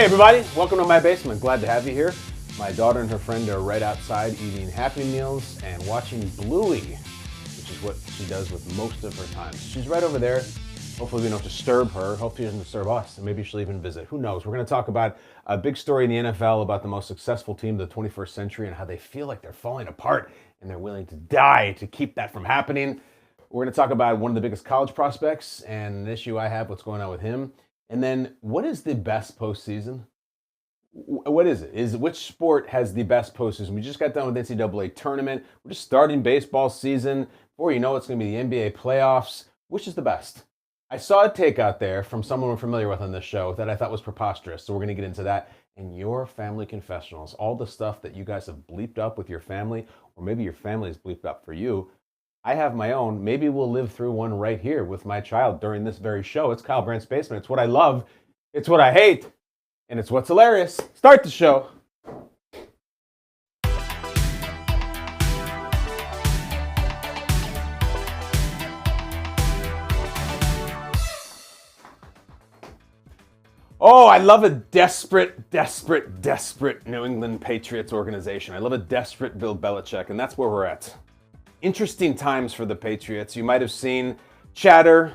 Hey everybody, welcome to my basement. Glad to have you here. My daughter and her friend are right outside eating Happy Meals and watching Bluey, which is what she does with most of her time. She's right over there. Hopefully we don't disturb her. Hopefully she doesn't disturb us, and maybe she'll even visit. Who knows? We're going to talk about a big story in the NFL about the most successful team of the 21st century and how they feel like they're falling apart and they're willing to die to keep that from happening. We're going to talk about one of the biggest college prospects and an issue I have, what's going on with him. And then, what is the best postseason? What is it? Which sport has the best postseason? We just got done with NCAA tournament. We're just starting baseball season. Before you know it's going to be the NBA playoffs. Which is the best? I saw a take out there from someone we're familiar with on this show that I thought was preposterous. So we're going to get into that. And your family confessionals, all the stuff that you guys have bleeped up with your family, or maybe your family has bleeped up for you. I have my own. Maybe we'll live through one right here with my child during this very show. It's Kyle Brandt's Basement. It's what I love. It's what I hate. And it's what's hilarious. Start the show. Oh, I love a desperate New England Patriots organization. I love a desperate Bill Belichick, and that's where we're at. Interesting times for the Patriots. You might have seen chatter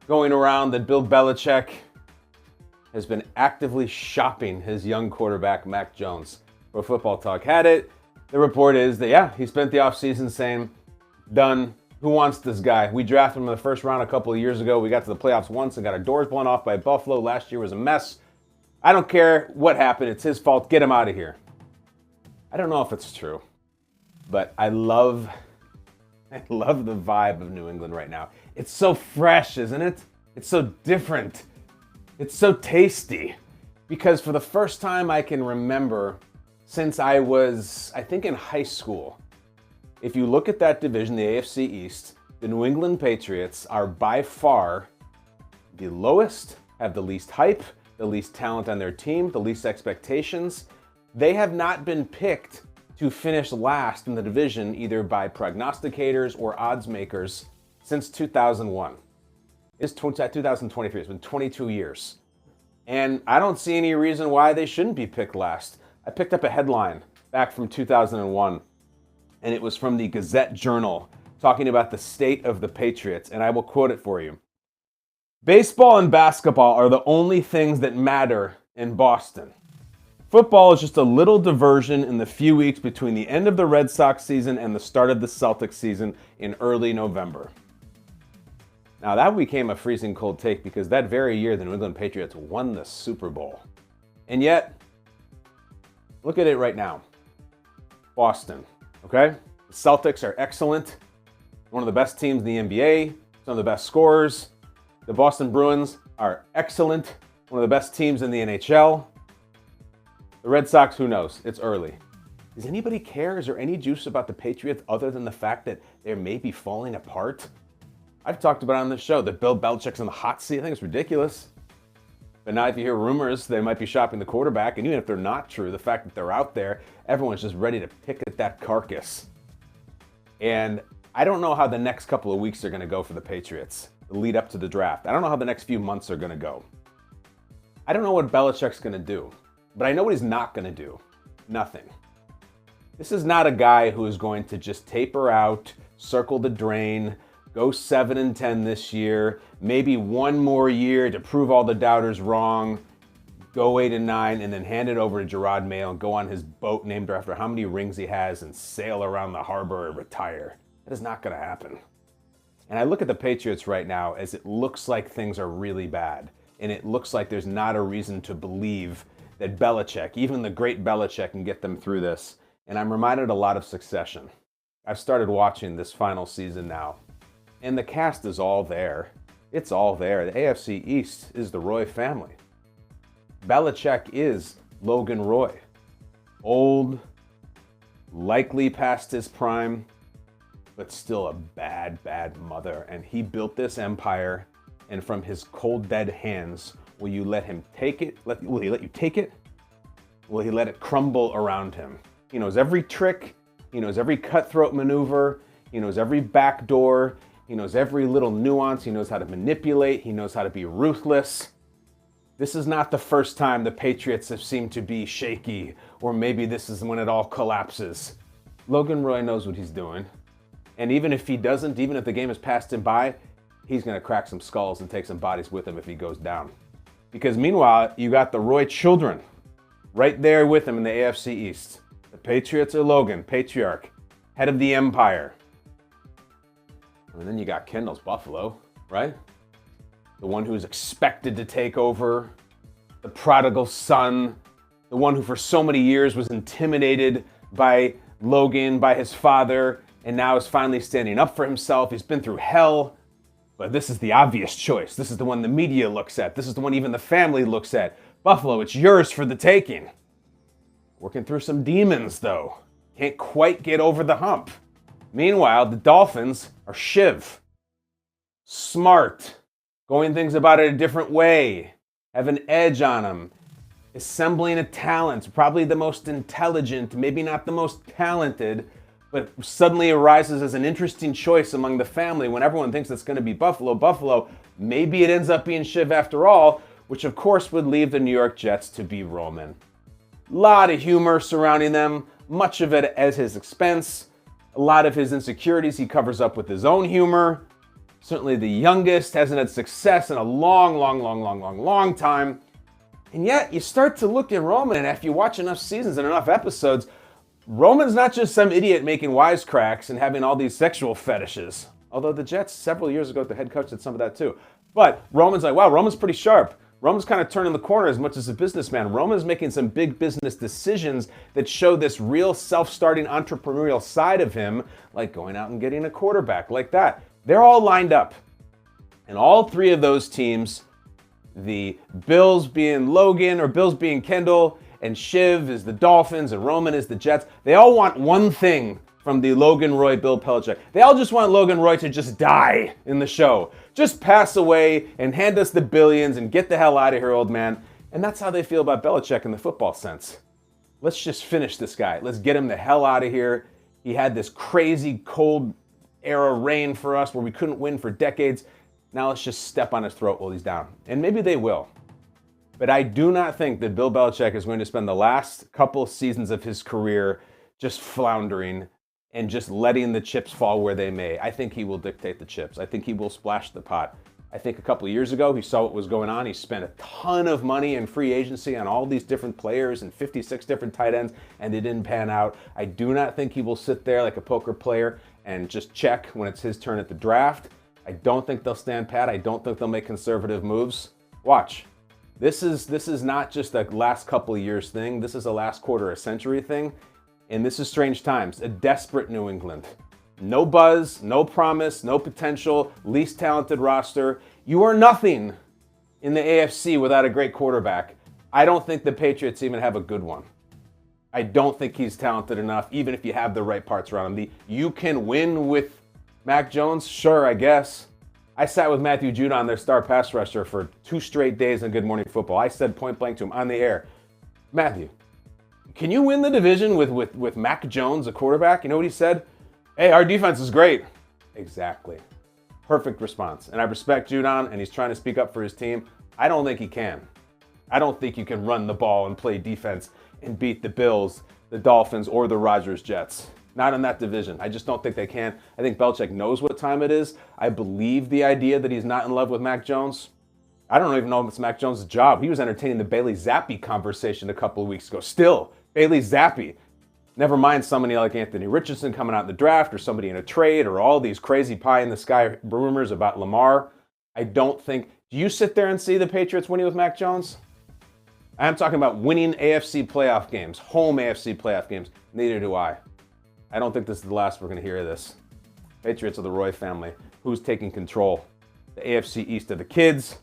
going around that Bill Belichick has been actively shopping his young quarterback, Mac Jones. Pro Football Talk had it. The report is that, he spent the offseason saying, done. Who wants this guy? We drafted him in the first round a couple of years ago. We got to the playoffs once and got our doors blown off by Buffalo. Last year was a mess. I don't care what happened. It's his fault. Get him out of here. I don't know if it's true, but I love the vibe of New England right now. It's so fresh, isn't it? It's so different. It's so tasty. Because for the first time I can remember since I was, I think, in high school, if you look at that division, the AFC East, the New England Patriots are by far the lowest, have the least hype, the least talent on their team, the least expectations. They have not been picked to finish last in the division either by prognosticators or odds makers since 2001. It's 2023. It's been 22 years. And I don't see any reason why they shouldn't be picked last. I picked up a headline back from 2001, and it was from the Gazette-Journal talking about the state of the Patriots, and I will quote it for you. Baseball and basketball are the only things that matter in Boston. Football is just a little diversion in the few weeks between the end of the Red Sox season and the start of the Celtics season in early November. Now that became a freezing cold take because that very year the New England Patriots won the Super Bowl. And yet, look at it right now. Boston, okay? The Celtics are excellent. One of the best teams in the NBA, some of the best scorers. The Boston Bruins are excellent. One of the best teams in the NHL. The Red Sox, who knows? It's early. Does anybody care? Is there any juice about the Patriots other than the fact that they may be falling apart? I've talked about it on this show that Bill Belichick's in the hot seat. I think it's ridiculous. But now if you hear rumors, they might be shopping the quarterback, and even if they're not true, the fact that they're out there, everyone's just ready to pick at that carcass. And I don't know how the next couple of weeks are going to go for the Patriots, the lead up to the draft. I don't know how the next few months are going to go. I don't know what Belichick's going to do. But I know what he's not going to do. Nothing. This is not a guy who is going to just taper out, circle the drain, go 7-10 this year, maybe one more year to prove all the doubters wrong, go 8-9, and then hand it over to Gerard Mayo and go on his boat named after how many rings he has and sail around the harbor and retire. That is not going to happen. And I look at the Patriots right now as it looks like things are really bad. And it looks like there's not a reason to believe that Belichick, even the great Belichick, can get them through this. And I'm reminded a lot of Succession. I've started watching this final season now. And the cast is all there. It's all there. The AFC East is the Roy family. Belichick is Logan Roy. Old, likely past his prime, but still a bad mother. And he built this empire, and from his cold, dead hands, will you let him take it? Will he let you take it? Will he let it crumble around him? He knows every trick. He knows every cutthroat maneuver. He knows every backdoor. He knows every little nuance. He knows how to manipulate. He knows how to be ruthless. This is not the first time the Patriots have seemed to be shaky, or maybe this is when it all collapses. Logan Roy knows what he's doing. And even if he doesn't, even if the game has passed him by, he's going to crack some skulls and take some bodies with him if he goes down. Because meanwhile, you got the Roy children right there with him in the AFC East. The Patriots are Logan, patriarch, head of the empire. And then you got Kendall's Buffalo, right? The one who's expected to take over, the prodigal son, the one who for so many years was intimidated by Logan, by his father, and now is finally standing up for himself. He's been through hell, but this is the obvious choice. This is the one the media looks at. This is the one even the family looks at. Buffalo, it's yours for the taking. Working through some demons, though. Can't quite get over the hump. Meanwhile, the Dolphins are Shiv. Smart. Going things about it a different way. Have an edge on them. Assembling a talent. Probably the most intelligent, maybe not the most talented, but suddenly arises as an interesting choice among the family when everyone thinks it's going to be Buffalo. Buffalo, maybe it ends up being Shiv after all, which of course would leave the New York Jets to be Roman. Lot of humor surrounding them, much of it at his expense. A lot of his insecurities he covers up with his own humor. Certainly the youngest, hasn't had success in a long time. And yet, you start to look at Roman, and after you watch enough seasons and enough episodes, Roman's not just some idiot making wisecracks and having all these sexual fetishes. Although the Jets, several years ago, the head coach did some of that too. But Roman's like, wow, Roman's pretty sharp. Roman's kind of turning the corner as much as a businessman. Roman's making some big business decisions that show this real self-starting entrepreneurial side of him, like going out and getting a quarterback, like that. They're all lined up. And all three of those teams, the Bills being Logan, or Bills being Kendall, and Shiv is the Dolphins, and Roman is the Jets, they all want one thing from the Logan Roy, Bill Belichick. They all just want Logan Roy to just die in the show. Just pass away and hand us the billions and get the hell out of here, old man. And that's how they feel about Belichick in the football sense. Let's just finish this guy. Let's get him the hell out of here. He had this crazy cold era reign for us where we couldn't win for decades. Now let's just step on his throat while he's down. And maybe they will. But I do not think that Bill Belichick is going to spend the last couple seasons of his career just floundering and just letting the chips fall where they may. I think he will dictate the chips. I think he will splash the pot. I think a couple of years ago, he saw what was going on. He spent a ton of money in free agency on all these different players and 56 different tight ends, and it didn't pan out. I do not think he will sit there like a poker player and just check when it's his turn at the draft. I don't think they'll stand pat. I don't think they'll make conservative moves. Watch. This is not just a last couple of years thing. This is a last quarter of a century thing. And this is strange times. A desperate New England. No buzz, no promise, no potential, least talented roster. You are nothing in the AFC without a great quarterback. I don't think the Patriots even have a good one. I don't think he's talented enough, even if you have the right parts around him. You can win with Mac Jones? Sure, I guess. I sat with Matthew Judon, their star pass rusher, for 2 straight days on Good Morning Football. I said point blank to him on the air, Matthew, can you win the division with Mac Jones, a quarterback? You know what he said? Hey, our defense is great. Exactly. Perfect response. And I respect Judon, and he's trying to speak up for his team. I don't think he can. I don't think you can run the ball and play defense and beat the Bills, the Dolphins, or the Rodgers Jets. Not in that division. I just don't think they can. I think Belichick knows what time it is. I believe the idea that he's not in love with Mac Jones. I don't even know if it's Mac Jones' job. He was entertaining the Bailey Zappi conversation a couple of weeks ago. Still, Bailey Zappi. Never mind somebody like Anthony Richardson coming out in the draft, or somebody in a trade, or all these crazy pie-in-the-sky rumors about Lamar. I don't think... Do you sit there and see the Patriots winning with Mac Jones? I'm talking about winning AFC playoff games, home AFC playoff games. Neither do I. I don't think this is the last we're going to hear of this. Patriots are the Roy family. Who's taking control? The AFC East are the kids.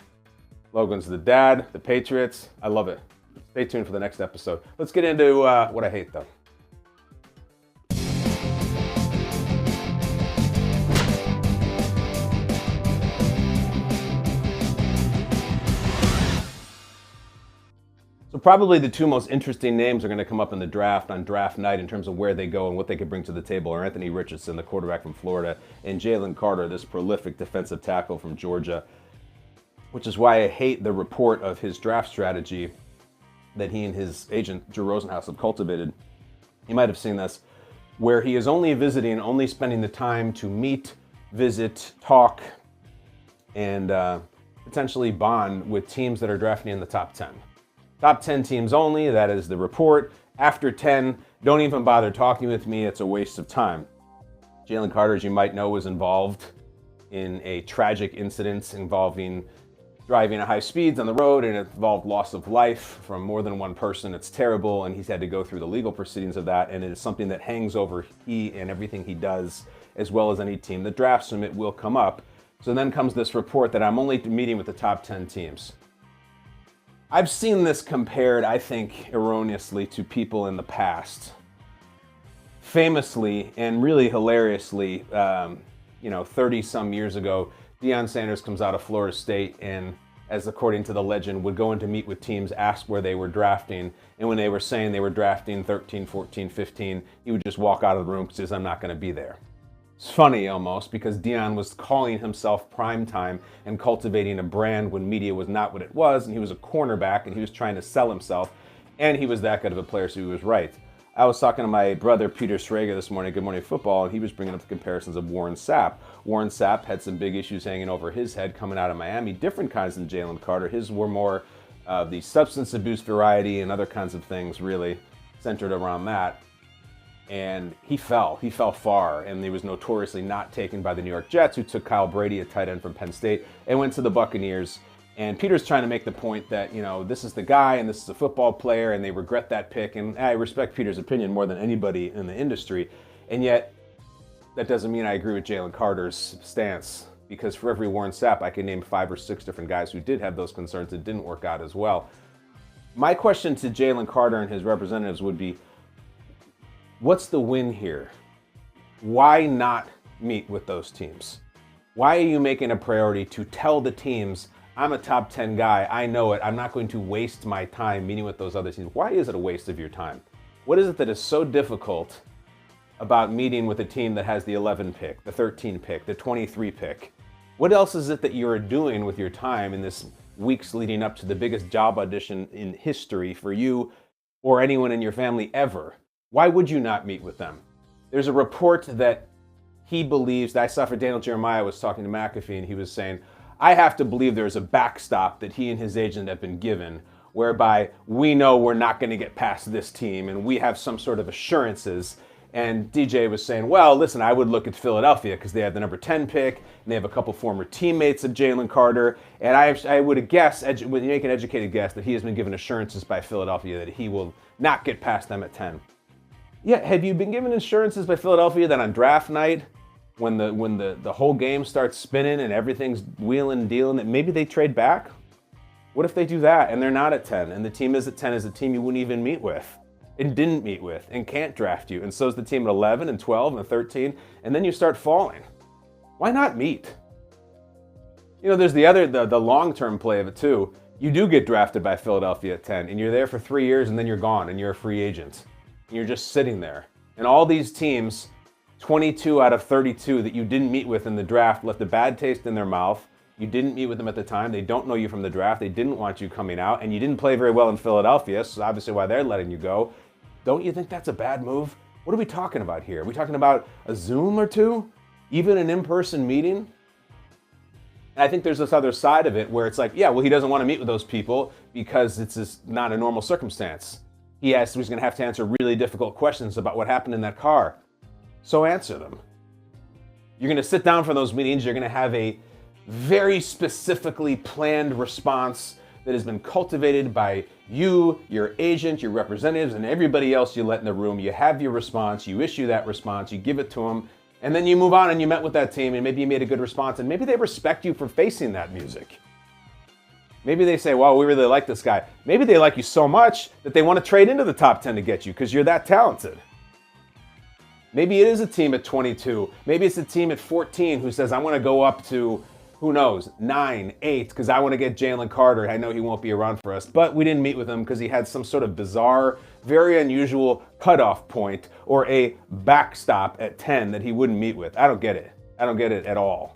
Logan's the dad. The Patriots. I love it. Stay tuned for the next episode. Let's get into what I hate, though. So probably the 2 most interesting names are going to come up in the draft on draft night in terms of where they go and what they could bring to the table are Anthony Richardson, the quarterback from Florida, and Jalen Carter, this prolific defensive tackle from Georgia. which is why I hate the report of his draft strategy that he and his agent, Drew Rosenhaus, have cultivated. You might have seen this, where he is only visiting, only spending the time to meet, visit, talk, and potentially bond with teams that are drafting in the top 10. Top 10 teams only, that is the report. After 10, don't even bother talking with me, it's a waste of time. Jalen Carter, as you might know, was involved in a tragic incident involving driving at high speeds on the road, and it involved loss of life from more than one person. It's terrible, and he's had to go through the legal proceedings of that, and it is something that hangs over he and everything he does, as well as any team that drafts him. It will come up. So then comes this report that I'm only meeting with the top 10 teams. I've seen this compared, I think, erroneously to people in the past. Famously and really hilariously, 30-some years ago, Deion Sanders comes out of Florida State and, as according to the legend, would go in to meet with teams, ask where they were drafting, and when they were saying they were drafting 13, 14, 15, he would just walk out of the room because he says, I'm not going to be there. It's funny almost because Deion was calling himself primetime and cultivating a brand when media was not what it was, and he was a cornerback and he was trying to sell himself, and he was that good of a player, so he was right. I was talking to my brother Peter Schrager this morning at Good Morning Football, and he was bringing up the comparisons of Warren Sapp. Warren Sapp had some big issues hanging over his head coming out of Miami, different kinds than Jalen Carter. His were more of the substance abuse variety and other kinds of things really centered around that. And he fell far, and he was notoriously not taken by the New York Jets, who took Kyle Brady, a tight end from Penn State, and went to the Buccaneers. And Peter's trying to make the point that, this is the guy and this is a football player and they regret that pick. And I respect Peter's opinion more than anybody in the industry. And yet, that doesn't mean I agree with Jalen Carter's stance, because for every Warren Sapp, I can name 5 or 6 different guys who did have those concerns that didn't work out as well. My question to Jalen Carter and his representatives would be, what's the win here? Why not meet with those teams? Why are you making a priority to tell the teams, I'm a top 10 guy, I know it, I'm not going to waste my time meeting with those other teams? Why is it a waste of your time? What is it that is so difficult about meeting with a team that has the 11 pick, the 13 pick, the 23 pick? What else is it that you're doing with your time in this weeks leading up to the biggest job audition in history for you or anyone in your family ever? Why would you not meet with them? There's a report that he believes, that I saw for Daniel Jeremiah was talking to McAfee, and he was saying, I have to believe there's a backstop that he and his agent have been given, whereby we know we're not going to get past this team, and we have some sort of assurances. And DJ was saying, well, listen, I would look at Philadelphia because they have the number 10 pick, and they have a couple former teammates of Jalen Carter, and I would guess, would make an educated guess, that he has been given assurances by Philadelphia that he will not get past them at 10. Yeah, have you been given assurances by Philadelphia that on draft night, when the whole game starts spinning and everything's wheeling and dealing, that maybe they trade back? What if they do that and they're not at 10, and the team is at 10 is a team you wouldn't even meet with and didn't meet with and can't draft you, and so is the team at 11 and 12 and 13, and then you start falling? Why not meet? There's the long-term play of it too. You do get drafted by Philadelphia at 10, and you're there for 3 years, and then you're gone, and you're a free agent. And you're just sitting there. And all these teams, 22 out of 32 that you didn't meet with in the draft, left a bad taste in their mouth. You didn't meet with them at the time. They don't know you from the draft. They didn't want you coming out. And you didn't play very well in Philadelphia, so obviously why they're letting you go. Don't you think that's a bad move? What are we talking about here? Are we talking about a Zoom or two? Even an in-person meeting? And I think there's this other side of it where it's like, yeah, well, he doesn't want to meet with those people because it's just not a normal circumstance. He's going to have to answer really difficult questions about what happened in that car. So answer them. You're going to sit down for those meetings. You're going to have a very specifically planned response that has been cultivated by you, your agent, your representatives, and everybody else you let in the room. You have your response. You issue that response. You give it to them. And then you move on and you met with that team, and maybe you made a good response, and maybe they respect you for facing that music. Maybe they say, wow, we really like this guy. Maybe they like you so much that they want to trade into the top 10 to get you because you're that talented. Maybe it is a team at 22. Maybe it's a team at 14 who says, I want to go up to, who knows, 9, 8, because I want to get Jalen Carter. I know he won't be around for us. But we didn't meet with him because he had some sort of bizarre, very unusual cutoff point or a backstop at 10 that he wouldn't meet with. I don't get it. I don't get it at all.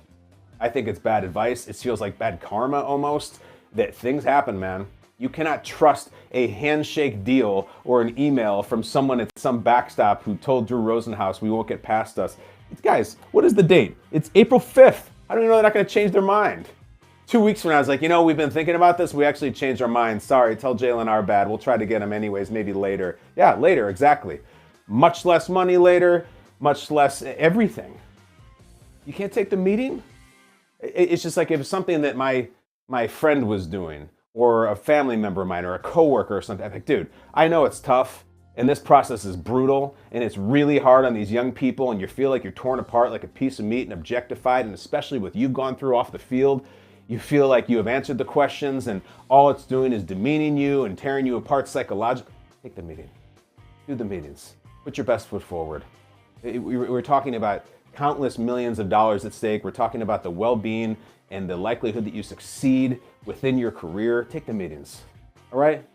I think it's bad advice. It feels like bad karma almost. That things happen, man. You cannot trust a handshake deal or an email from someone at some backstop who told Drew Rosenhaus we won't get past us. Guys, what is the date? It's April 5th. I don't even know they're not going to change their mind. 2 weeks from now, I was like, we've been thinking about this. We actually changed our minds. Sorry, tell Jalen our bad. We'll try to get him anyways, maybe later. Yeah, later, exactly. Much less money later, much less everything. You can't take the meeting? It's just like if it's something that my friend was doing, or a family member of mine, or a coworker or something. I'm like, dude, I know it's tough, and this process is brutal, and it's really hard on these young people, and you feel like you're torn apart like a piece of meat and objectified, and especially with you've gone through off the field, you feel like you have answered the questions, and all it's doing is demeaning you and tearing you apart psychologically. Take the meeting. Do the meetings. Put your best foot forward. We're talking about countless millions of dollars at stake. We're talking about the well-being and the likelihood that you succeed within your career. Take the meetings, all right?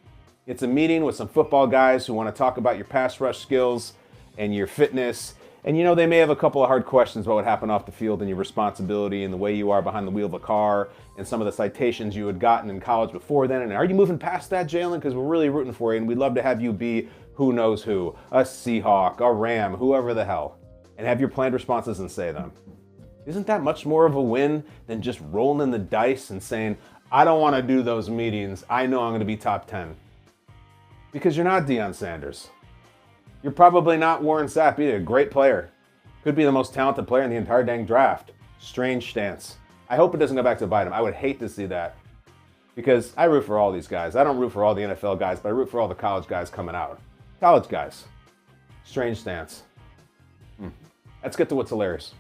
It's a meeting with some football guys who want to talk about your pass rush skills and your fitness. And they may have a couple of hard questions about what happened off the field and your responsibility and the way you are behind the wheel of a car and some of the citations you had gotten in college before then. And are you moving past that, Jalen? Because we're really rooting for you, and we'd love to have you be who knows who, a Seahawk, a Ram, whoever the hell, and have your planned responses and say them. Isn't that much more of a win than just rolling the dice and saying, I don't want to do those meetings. I know I'm going to be top 10. Because you're not Deion Sanders. You're probably not Warren Sapp either. A great player. Could be the most talented player in the entire dang draft. Strange stance. I hope it doesn't go back to bite him. I would hate to see that. Because I root for all these guys. I don't root for all the NFL guys, but I root for all the college guys coming out. College guys. Strange stance. Let's get to what's hilarious.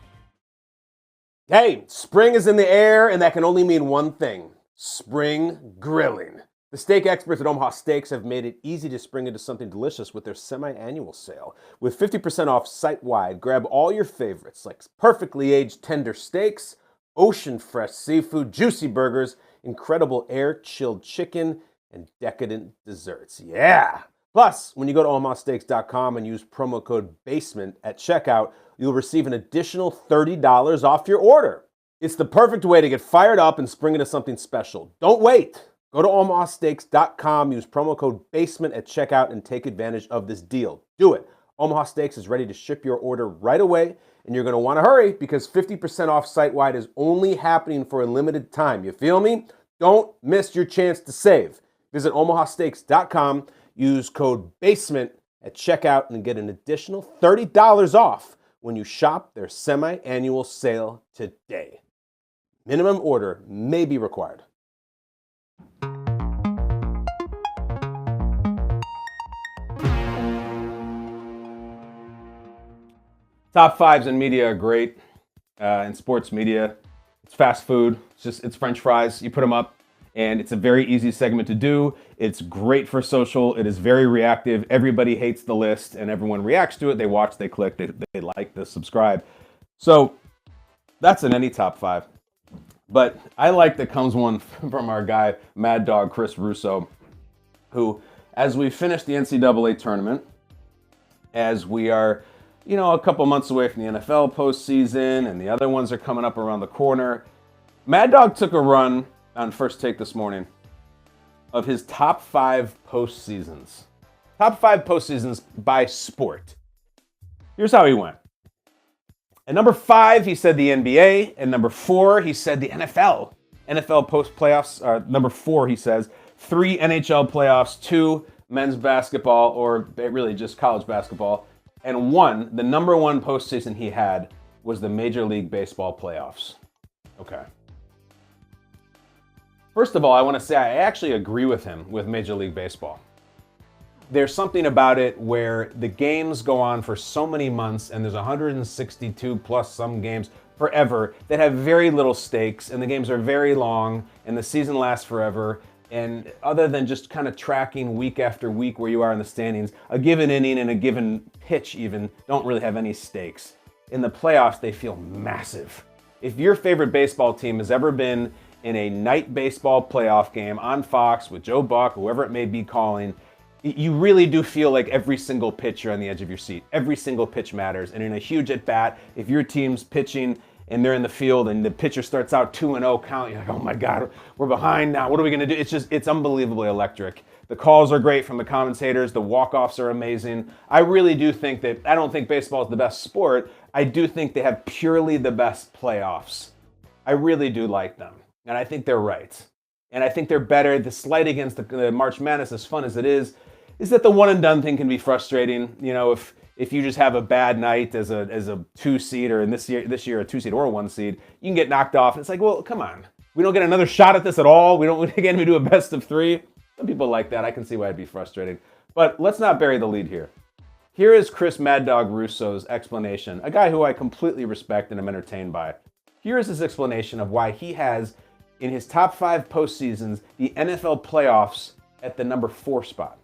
Hey, spring is in the air, and that can only mean one thing. Spring grilling. The steak experts at Omaha Steaks have made it easy to spring into something delicious with their semi-annual sale. With 50% off site-wide, grab all your favorites like perfectly aged tender steaks, ocean-fresh seafood, juicy burgers, incredible air-chilled chicken, and decadent desserts. Yeah! Plus, when you go to omahasteaks.com and use promo code BASEMENT at checkout, you'll receive an additional $30 off your order. It's the perfect way to get fired up and spring into something special. Don't wait! Go to omahasteaks.com, use promo code BASEMENT at checkout, and take advantage of this deal. Do it. Omaha Steaks is ready to ship your order right away, and you're going to want to hurry because 50% off site-wide is only happening for a limited time. You feel me? Don't miss your chance to save. Visit omahasteaks.com, use code BASEMENT at checkout, and get an additional $30 off when you shop their semi-annual sale today. Minimum order may be required. Top fives in media are great. In sports media, it's fast food. It's French fries. You put them up, and it's a very easy segment to do. It's great for social. It is very reactive. Everybody hates the list, and everyone reacts to it. They watch, they click, they like, they subscribe. So that's in any top five. But I like that comes one from our guy, Mad Dog Chris Russo, who, as we finish the NCAA tournament, as we are, a couple months away from the NFL postseason, and the other ones are coming up around the corner, Mad Dog took a run on First Take this morning of his top 5 postseasons. Top 5 postseasons by sport. Here's how he went. At number 5, he said the NBA. At number 4, he said the NFL. NFL post-playoffs. Number 4, he says 3 NHL playoffs, 2 men's basketball, or really just college basketball. And 1, the number 1 postseason he had was the Major League Baseball playoffs. Okay. First of all, I want to say I actually agree with him with Major League Baseball. There's something about it where the games go on for so many months, and there's 162 plus some games forever that have very little stakes, and the games are very long, and the season lasts forever. And other than just kind of tracking week after week where you are in the standings, a given inning and a given pitch even don't really have any stakes. In the playoffs, they feel massive. If your favorite baseball team has ever been in a night baseball playoff game on Fox with Joe Buck, whoever it may be calling, you really do feel like every single pitch you're on the edge of your seat. Every single pitch matters. And in a huge at-bat, if your team's pitching and they're in the field and the pitcher starts out 2-0 count. You're like, oh my God, we're behind now. What are we going to do? It's unbelievably electric. The calls are great from the commentators. The walk-offs are amazing. I really do think that, I don't think baseball is the best sport. I do think they have purely the best playoffs. I really do like them. And I think they're right. And I think they're better. The slight against the March Madness, as fun as it is that the one and done thing can be frustrating. You know, if you just have a bad night as a 2 seed, or in this year a 2 seed or a 1 seed, you can get knocked off. And it's like, well, come on. We don't get another shot at this at all. We don't again we do a best of 3. Some people like that. I can see why it'd be frustrating. But let's not bury the lead here. Here is Chris Mad Dog Russo's explanation, a guy who I completely respect and am entertained by. Here is his explanation of why he has, in his top 5 postseasons, the NFL playoffs at the number 4 spot.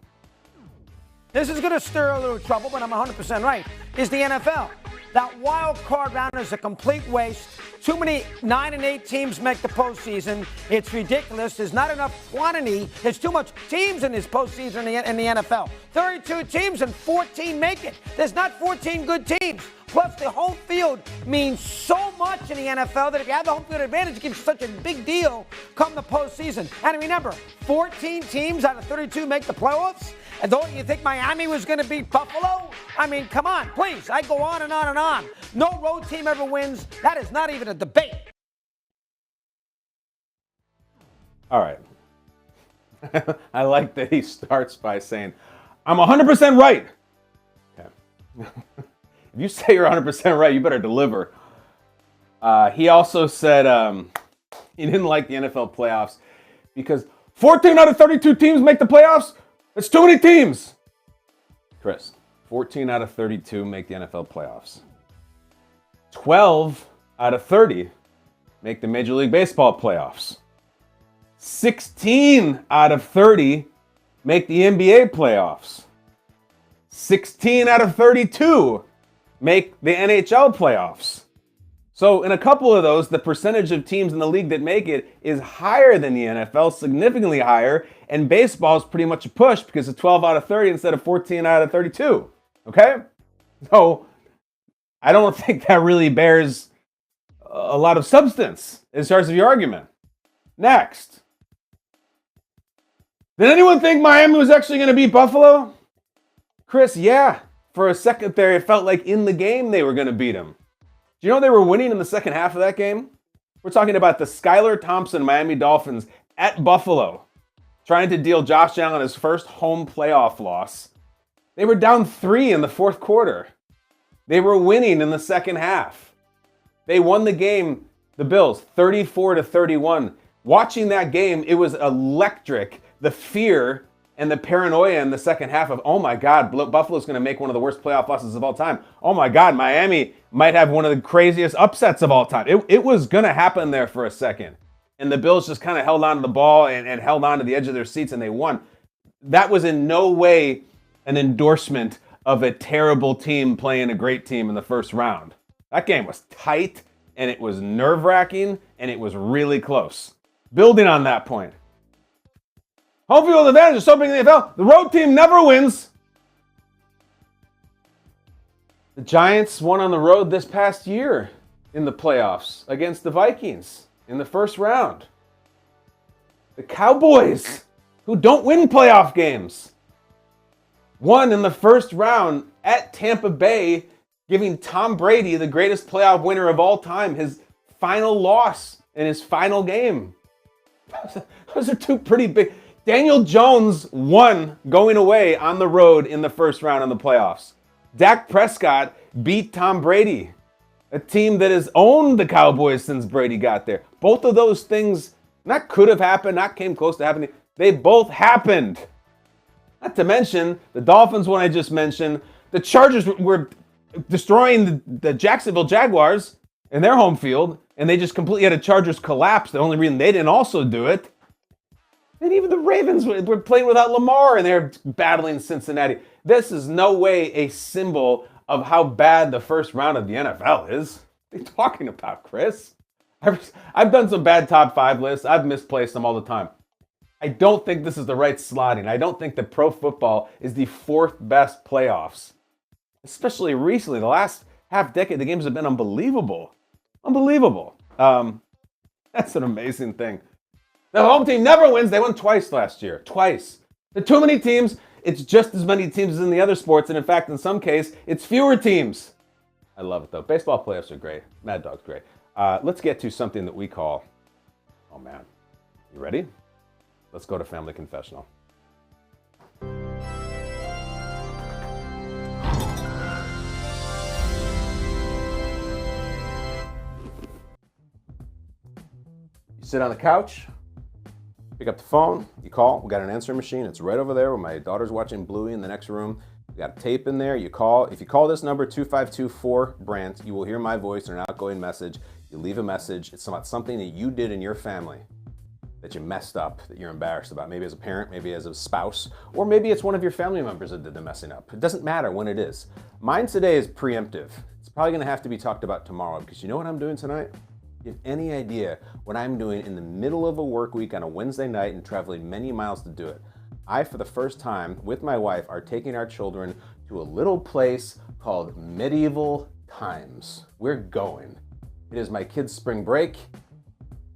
This is going to stir a little trouble, but I'm 100% right. Is the NFL. That wild card round is a complete waste. Too many 9 and 8 teams make the postseason. It's ridiculous. There's not enough quantity. There's too much teams in this postseason in the NFL. 32 teams and 14 make it. There's not 14 good teams. Plus, the home field means so much in the NFL that if you have the home field advantage, it gives you such a big deal come the postseason. And remember, 14 teams out of 32 make the playoffs. And don't you think Miami was going to beat Buffalo? I mean, come on, please. I go on and on and on. No road team ever wins. That is not even a debate. All right. I like that he starts by saying, I'm 100% right. Okay. If you say you're 100% right, you better deliver. He also said he didn't like the NFL playoffs because 14 out of 32 teams make the playoffs. That's too many teams. Chris, 14 out of 32 make the NFL playoffs. 12 out of 30 make the Major League Baseball playoffs. 16 out of 30 make the NBA playoffs. 16 out of 32 make the NHL playoffs. So in a couple of those, the percentage of teams in the league that make it is higher than the NFL, significantly higher, and baseball is pretty much a push because it's 12 out of 30 instead of 14 out of 32. Okay? So I don't think that really bears a lot of substance as far as your argument. Next. Did anyone think Miami was actually going to beat Buffalo? Chris, yeah. For a second there, it felt like in the game they were going to beat them. Do you know they were winning in the second half of that game? We're talking about the Skylar Thompson Miami Dolphins at Buffalo, trying to deal Josh Allen his first home playoff loss. They were down 3 in the fourth quarter. They were winning in the second half. They won the game, the Bills, 34-31. Watching that game, it was electric. The fear and the paranoia in the second half of, oh my God, Buffalo's going to make one of the worst playoff losses of all time. Oh my God, Miami might have one of the craziest upsets of all time. It was going to happen there for a second. And the Bills just kind of held on to the ball and held on to the edge of their seats and they won. That was in no way an endorsement of a terrible team playing a great team in the first round. That game was tight and it was nerve-wracking and it was really close. Building on that point. Home field advantage is so big in the NFL. The road team never wins. The Giants won on the road this past year in the playoffs against the Vikings in the first round. The Cowboys, who don't win playoff games, won in the first round at Tampa Bay, giving Tom Brady, the greatest playoff winner of all time, his final loss in his final game. Those are two pretty big. Daniel Jones won going away on the road in the first round of the playoffs. Dak Prescott beat Tom Brady, a team that has owned the Cowboys since Brady got there. Both of those things not could have happened, not came close to happening. They both happened. Not to mention the Dolphins one I just mentioned. The Chargers were destroying the Jacksonville Jaguars in their home field, and they just completely had a Chargers collapse. The only reason they didn't also do it. And even the Ravens were playing without Lamar, and they're battling Cincinnati. This is no way a symbol of how bad the first round of the NFL is. What are you talking about, Chris? I've done some bad top 5 lists. I've misplaced them all the time. I don't think this is the right slotting. I don't think that pro football is the 4th best playoffs. Especially recently, the last half decade, the games have been unbelievable. Unbelievable. That's an amazing thing. The home team never wins. They won twice last year. Twice. There are too many teams. It's just as many teams as in the other sports. And in fact, in some case, it's fewer teams. I love it, though. Baseball playoffs are great. Mad Dog's great. Let's get to something that we call, oh, man. You ready? Let's go to Family Confessional. You sit on the couch, pick up the phone, you call. We got an answering machine. It's right over there where my daughter's watching Bluey in the next room. We got a tape in there. You call. If you call this number, 252-4-BRANT, you will hear my voice or an outgoing message. You leave a message. It's about something that you did in your family that you messed up, that you're embarrassed about. Maybe as a parent, maybe as a spouse, or maybe it's one of your family members that did the messing up. It doesn't matter when it is. Mine today is preemptive. It's probably going to have to be talked about tomorrow because you know what I'm doing tonight? You have any idea what I'm doing in the middle of a work week on a Wednesday night and traveling many miles to do it? I, for the first time, with my wife, are taking our children to a little place called Medieval Times. We're going. It is my kids' spring break.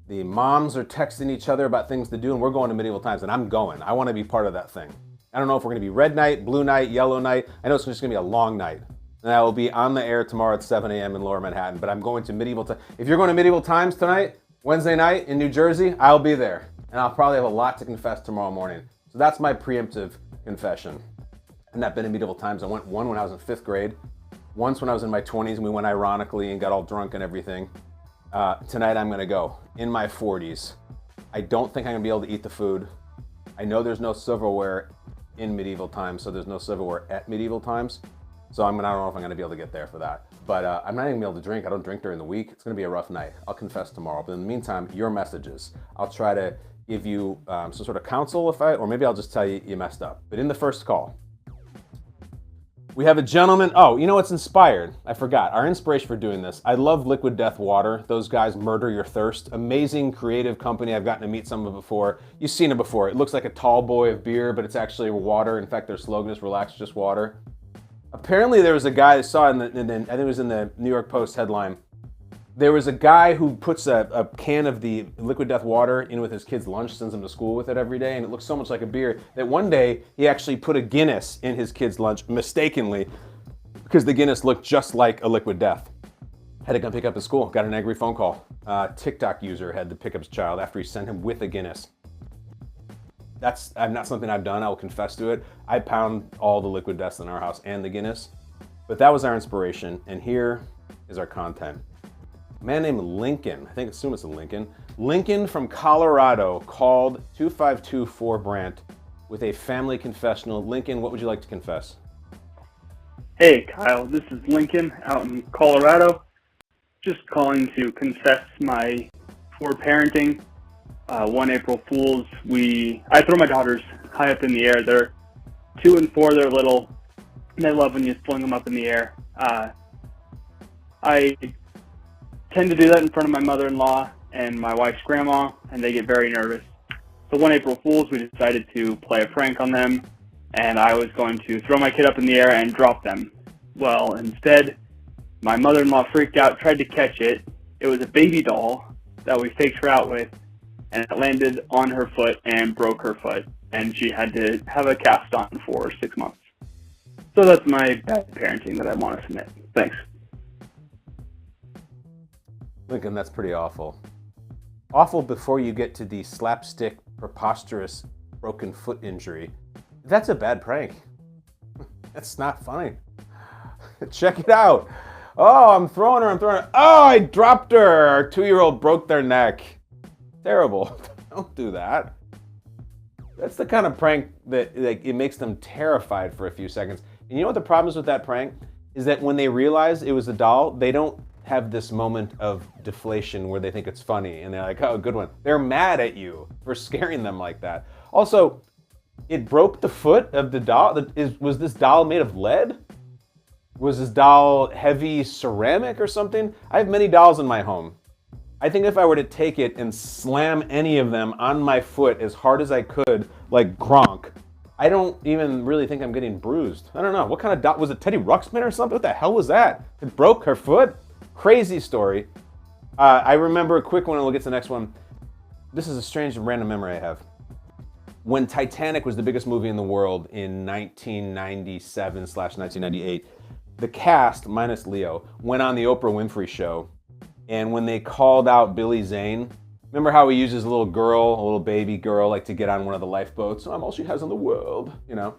The moms are texting each other about things to do, and we're going to Medieval Times, and I'm going. I want to be part of that thing. I don't know if we're going to be red night, blue night, yellow night. I know it's just going to be a long night. And I will be on the air tomorrow at 7 a.m. in Lower Manhattan, but I'm going to Medieval Times. If you're going to Medieval Times tonight, Wednesday night in New Jersey, I'll be there. And I'll probably have a lot to confess tomorrow morning. So that's my preemptive confession. I've not been in Medieval Times. I went one when I was in 5th grade, once when I was in my 20s, and we went ironically and got all drunk and everything. Tonight I'm going to go in my 40s. I don't think I'm going to be able to eat the food. I know there's no silverware in Medieval Times, so there's no silverware at Medieval Times. So I don't know if I'm going to be able to get there for that. But I'm not even going to be able to drink. I don't drink during the week. It's going to be a rough night. I'll confess tomorrow. But in the meantime, your messages. I'll try to give you some sort of counsel or maybe I'll just tell you you messed up. But in the first call, we have a gentleman. Oh, you know what's inspired? I forgot. Our inspiration for doing this. I love Liquid Death Water. Those guys murder your thirst. Amazing creative company. I've gotten to meet some of it before. You've seen it before. It looks like a tall boy of beer, but it's actually water. In fact, their slogan is relax, just water. Apparently there was a guy I saw I think it was in the New York Post headline. There was a guy who puts a can of the Liquid Death Water in with his kid's lunch, sends them to school with it every day, and it looks so much like a beer that one day he actually put a Guinness in his kid's lunch mistakenly because the Guinness looked just like a Liquid Death. Had to come pick up at school, got an angry phone call. TikTok user had to pick up his child after he sent him with a Guinness. That's not something I've done. I will confess to it. I pound all the Liquid Deaths in our house and the Guinness. But that was our inspiration, and here is our content. A man named Lincoln, assume it's a Lincoln. Lincoln from Colorado called 252-4-BRANT with a family confessional. Lincoln, what would you like to confess? Hey, Kyle, this is Lincoln out in Colorado. Just calling to confess my poor parenting. One April Fools, I throw my daughters high up in the air. They're 2 and 4, they're little, and they love when you fling them up in the air. I tend to do that in front of my mother-in-law and my wife's grandma, and they get very nervous. So one April Fools, we decided to play a prank on them, and I was going to throw my kid up in the air and drop them. Well, instead, my mother-in-law freaked out, tried to catch it. It was a baby doll that we faked her out with, and it landed on her foot and broke her foot, and she had to have a cast on for 6 months. So that's my bad parenting that I want to submit. Thanks. Lincoln, that's pretty awful. Awful before you get to the slapstick, preposterous, broken foot injury. That's a bad prank. That's not funny. Check it out. Oh, I'm throwing her. Oh, I dropped her. Our 2-year-old broke their neck. Terrible. Don't do that. That's the kind of prank that it makes them terrified for a few seconds. And you know what the problem is with that prank? Is that when they realize it was a doll, they don't have this moment of deflation where they think it's funny and they're like, oh, good one. They're mad at you for scaring them like that. Also, it broke the foot of the doll. Was this doll made of lead? Was this doll heavy ceramic or something? I have many dolls in my home. I think if I were to take it and slam any of them on my foot as hard as I could, like Gronk, I don't even really think I'm getting bruised. I don't know. What kind of doll? Was it Teddy Ruxpin or something? What the hell was that? It broke her foot? Crazy story. I remember a quick one, and we'll get to the next one. This is a strange and random memory I have. When Titanic was the biggest movie in the world in 1997/1998, the cast, minus Leo, went on the Oprah Winfrey Show. And when they called out Billy Zane, remember how he uses a little girl, a little baby girl, like to get on one of the lifeboats? I'm all she has in the world, you know?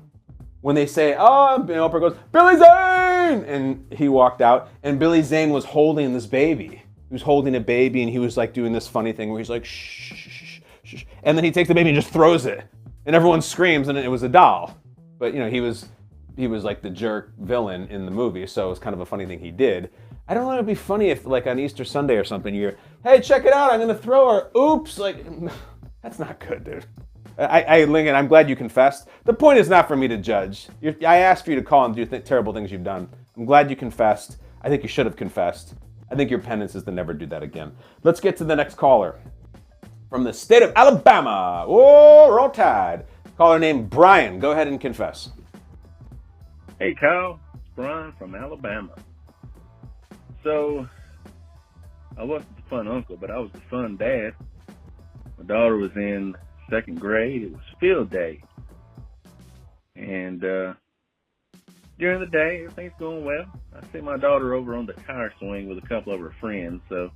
When they say, oh, and Oprah goes, Billy Zane! And he walked out, and Billy Zane was holding this baby. He was holding a baby, and he was like doing this funny thing where he's like, shh, shh, shh, shh. And then he takes the baby and just throws it. And everyone screams, and it was a doll. But, you know, he was like the jerk villain in the movie, so it was kind of a funny thing he did. I don't know, it'd be funny if, like, on Easter Sunday or something, you're, hey, check it out, I'm gonna throw her. Oops, like, that's not good, dude. Lincoln, I'm glad you confessed. The point is not for me to judge. I asked for you to call and do terrible things you've done. I'm glad you confessed. I think you should have confessed. I think your penance is to never do that again. Let's get to the next caller. From the state of Alabama. Oh, roll tide. Caller named Brian. Go ahead and confess. Hey, Kyle. It's Brian from Alabama. So, I wasn't the fun uncle, but I was the fun dad. My daughter was in 2nd grade. It was field day. And during the day, everything's going well. I see my daughter over on the tire swing with a couple of her friends, so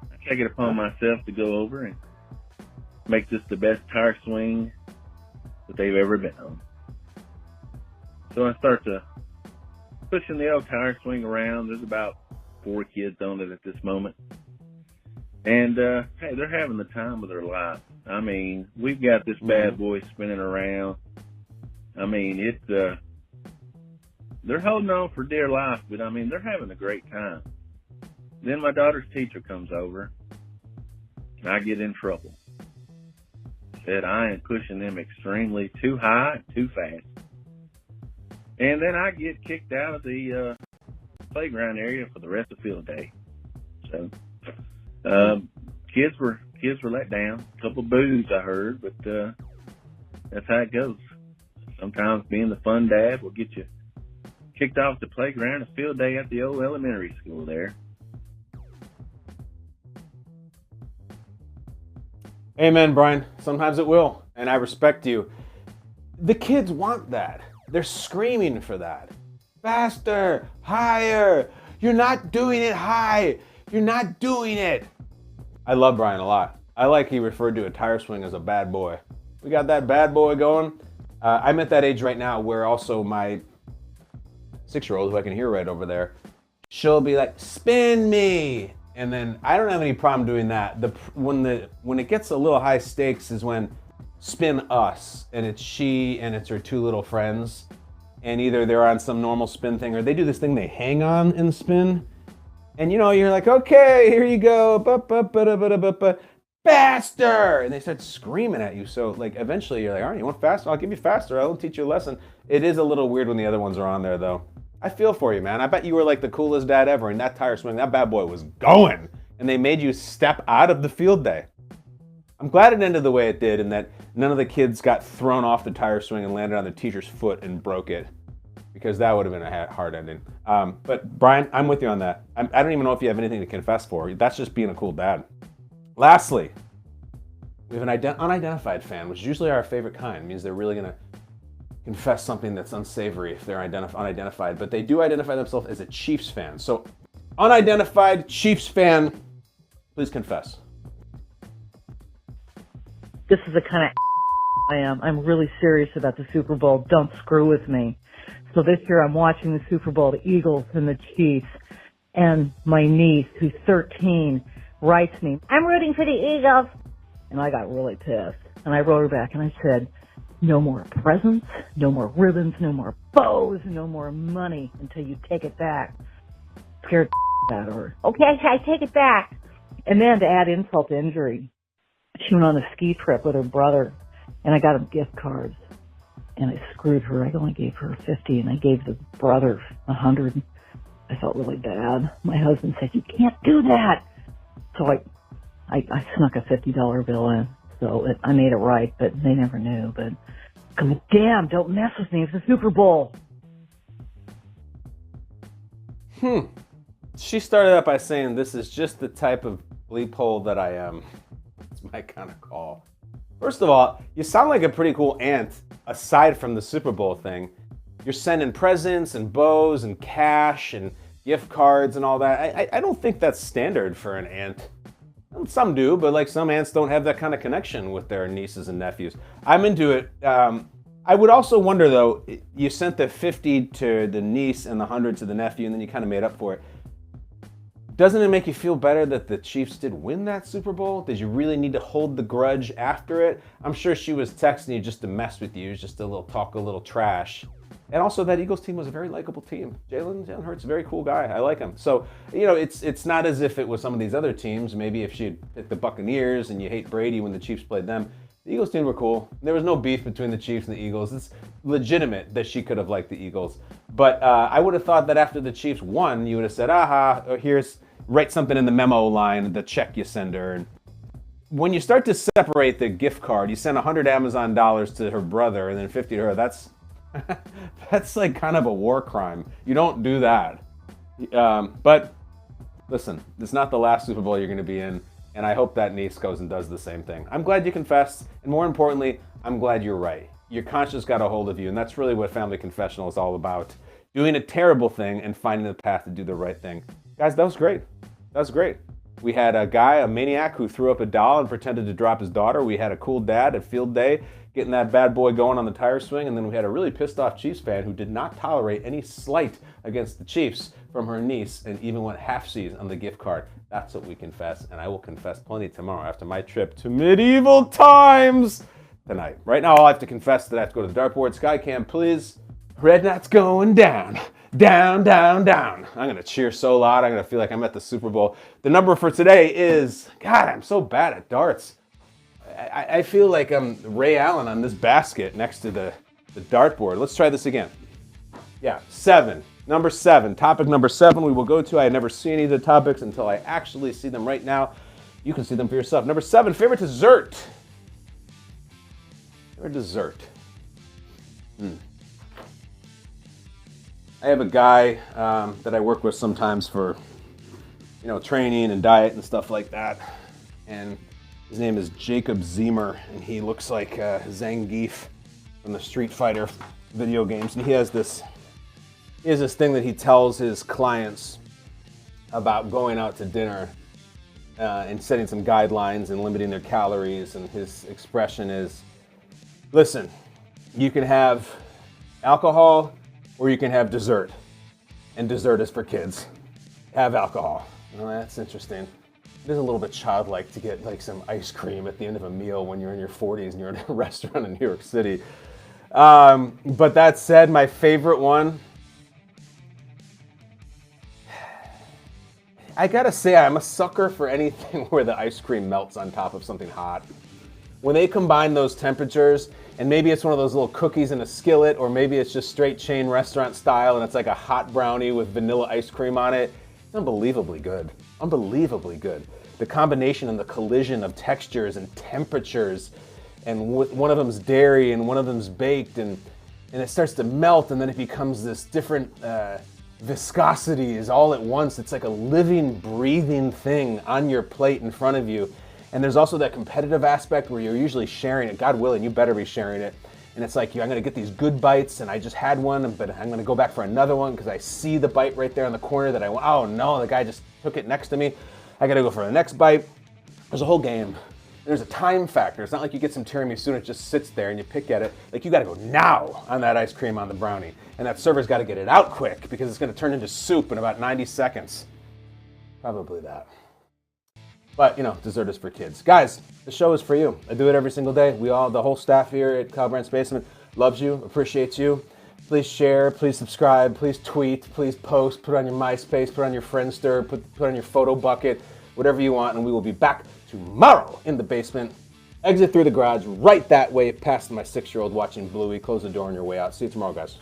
I take it upon myself to go over and make this the best tire swing that they've ever been on. So I start to pushing the old tire swing around. There's about 4 kids on it at this moment. And, hey, they're having the time of their life. I mean, we've got this bad boy spinning around. I mean, it's, they're holding on for dear life, but I mean, they're having a great time. Then my daughter's teacher comes over, and I get in trouble. Said I am pushing them extremely too high and too fast. And then I get kicked out of the playground area for the rest of field day. So, kids were let down. A couple of boos I heard, but that's how it goes. Sometimes being the fun dad will get you kicked off the playground, a field day at the old elementary school there. Amen, Brian. Sometimes it will, and I respect you. The kids want that. They're screaming for that. Faster, higher. You're not doing it high. You're not doing it. I love Brian a lot. I like he referred to a tire swing as a bad boy. We got that bad boy going. I'm at that age right now where also my 6-year-old, who I can hear right over there, she'll be like, spin me. And then I don't have any problem doing that. When it gets a little high stakes is when spin us, and it's she and it's her 2 little friends, and either they're on some normal spin thing or they do this thing they hang on in the spin, and you know, you're like, okay, here you go, faster, and they start screaming at you. So like eventually you're like, all right, you want faster? I'll give you faster. I'll teach you a lesson. It is a little weird when the other ones are on there though. I feel for you, man. I bet you were like the coolest dad ever, and that tire swing, that bad boy was going, and they made you step out of the field day. I'm glad it ended the way it did, and that none of the kids got thrown off the tire swing and landed on their teacher's foot and broke it, because that would have been a hard ending. But Brian, I'm with you on that. I don't even know if you have anything to confess for. That's just being a cool dad. Lastly, we have an unidentified fan, which is usually our favorite kind. It means they're really going to confess something that's unsavory if they're unidentified, but they do identify themselves as a Chiefs fan. So, unidentified Chiefs fan, please confess. This is the kind of I am. I'm really serious about the Super Bowl. Don't screw with me. So this year I'm watching the Super Bowl, the Eagles and the Chiefs, and my niece, who's 13, writes me, I'm rooting for the Eagles. And I got really pissed. And I wrote her back and I said, no more presents, no more ribbons, no more bows, no more money until you take it back. Scared out of her. Okay, I take it back. And then to add insult to injury, she went on a ski trip with her brother, and I got him gift cards. And I screwed her. I only gave her 50, and I gave the brother 100. I felt really bad. My husband said, you can't do that. So I snuck a $50 bill in. So I made it right, but they never knew. But God damn, don't mess with me. It's the Super Bowl. she started out by saying, "This is just the type of bleep hole that I am." It's my kind of call. First of all, you sound like a pretty cool aunt, aside from the Super Bowl thing. You're sending presents and bows and cash and gift cards and all that. I don't think that's standard for an aunt. Some do, but like some aunts don't have that kind of connection with their nieces and nephews. I'm into it. I would also wonder though, you sent the 50 to the niece and the 100 to the nephew, and then you kind of made up for it. Doesn't it make you feel better that the Chiefs did win that Super Bowl? Did you really need to hold the grudge after it? I'm sure she was texting you just to mess with you, just a little trash. And also that Eagles team was a very likable team. Jalen Hurts, a very cool guy. I like him. So, it's not as if it was some of these other teams. Maybe if she'd picked the Buccaneers and you hate Brady when the Chiefs played them. The Eagles team were cool. There was no beef between the Chiefs and the Eagles. It's legitimate that she could have liked the Eagles. But I would have thought that after the Chiefs won, you would have said, write something in the memo line, the check you send her. And when you start to separate the gift card, you send 100 Amazon dollars to her brother and then 50 to her. That's like kind of a war crime. You don't do that. But listen, it's not the last Super Bowl you're going to be in, and I hope that niece goes and does the same thing. I'm glad you confessed, and more importantly, I'm glad you're right. Your conscience got a hold of you, and that's really what Family Confessional is all about. Doing a terrible thing and finding the path to do the right thing. Guys, that was great. That was great. We had a guy, a maniac, who threw up a doll and pretended to drop his daughter. We had a cool dad at field day getting that bad boy going on the tire swing. And then we had a really pissed off Chiefs fan who did not tolerate any slight against the Chiefs from her niece and even went half-seas on the gift card. That's what we confess. And I will confess plenty tomorrow after my trip to medieval times tonight. Right now, I'll have to confess that I have to go to the dartboard. Skycam, please. Red Knight's going down. Down, down, down. I'm going to cheer so loud, I'm going to feel like I'm at the Super Bowl. The number for today is, God, I'm so bad at darts. I feel like I'm Ray Allen on this basket next to the dartboard. Let's try this again. Yeah, 7. Number 7. Topic number 7 we will go to. I never see any of the topics until I actually see them right now. You can see them for yourself. Number 7, favorite dessert. Favorite dessert. I have a guy that I work with sometimes for, training and diet and stuff like that. And his name is Jacob Zemer, and he looks like Zangief from the Street Fighter video games. And he has this thing that he tells his clients about going out to dinner and setting some guidelines and limiting their calories. And his expression is, listen, you can have alcohol or you can have dessert. And dessert is for kids. Have alcohol. Well, that's interesting. It is a little bit childlike to get like some ice cream at the end of a meal when you're in your 40s and you're in a restaurant in New York City. But that said, my favorite one, I gotta say I'm a sucker for anything where the ice cream melts on top of something hot. When they combine those temperatures, and maybe it's one of those little cookies in a skillet, or maybe it's just straight chain restaurant style and it's like a hot brownie with vanilla ice cream on it, it's unbelievably good. Unbelievably good. The combination and the collision of textures and temperatures, and one of them's dairy and one of them's baked, and it starts to melt, and then it becomes this different viscosities all at once. It's like a living, breathing thing on your plate in front of you. And there's also that competitive aspect where you're usually sharing it. God willing, you better be sharing it. And it's like, I'm going to get these good bites, and I just had one, but I'm going to go back for another one because I see the bite right there in the corner that I want. Oh no, the guy just took it next to me. I got to go for the next bite. There's a whole game. There's a time factor. It's not like you get some tiramisu and it just sits there and you pick at it. Like, you got to go now on that ice cream on the brownie. And that server's got to get it out quick because it's going to turn into soup in about 90 seconds. Probably that. But, dessert is for kids. Guys, the show is for you. I do it every single day. The whole staff here at Kyle Brandt's Basement loves you, appreciates you. Please share, please subscribe, please tweet, please post, put it on your MySpace, put it on your Friendster, put it on your photo bucket, whatever you want, and we will be back tomorrow in the basement. Exit through the garage right that way past my 6-year-old watching Bluey. Close the door on your way out. See you tomorrow, guys.